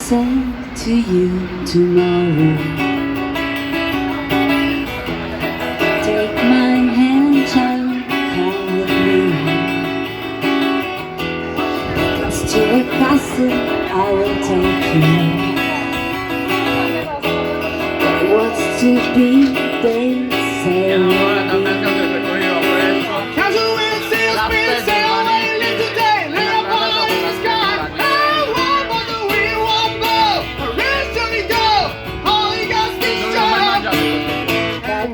say to you tomorrow? Take my hand, child, come with me. It's to a castle I will take you. What's to be, they say will be.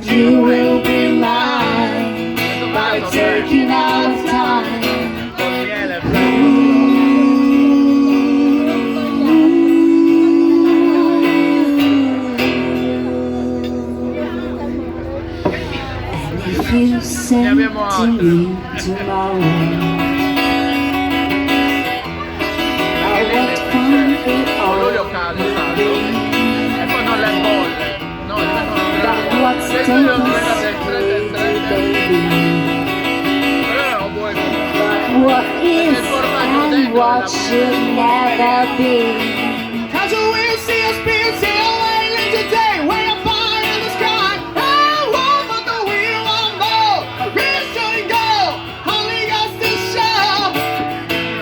You will be mine by taking out time. And if you say to me tomorrow, what fun it all will be. What's taking us crazy, baby? What is and what should never be? Cause you will see us being sailing today, way up high in the sky. I want but the wheel won't go. Really shouldn't go, only got this show.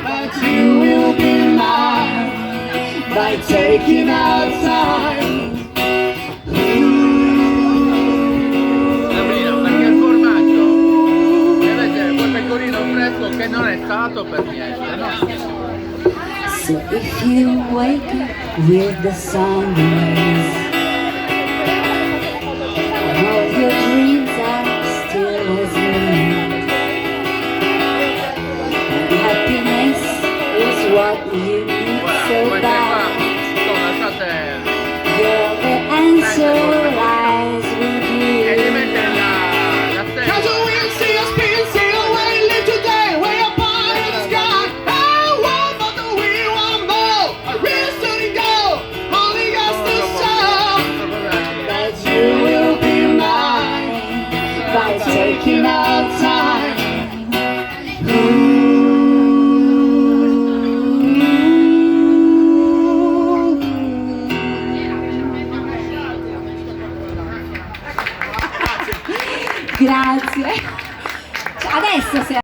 But you will be mine by taking our time. Che non è stato per niente, no? So if you wake up with the sunrise, all your dreams are still as new, and happiness is what you need so bad. Girl, the answer lies with you. Cause you will see us being sailing today, way up high in the sky. I want but the wheel won't go. I really shouldn't go, only got this show. But you will be mine by taking our time. Grazie.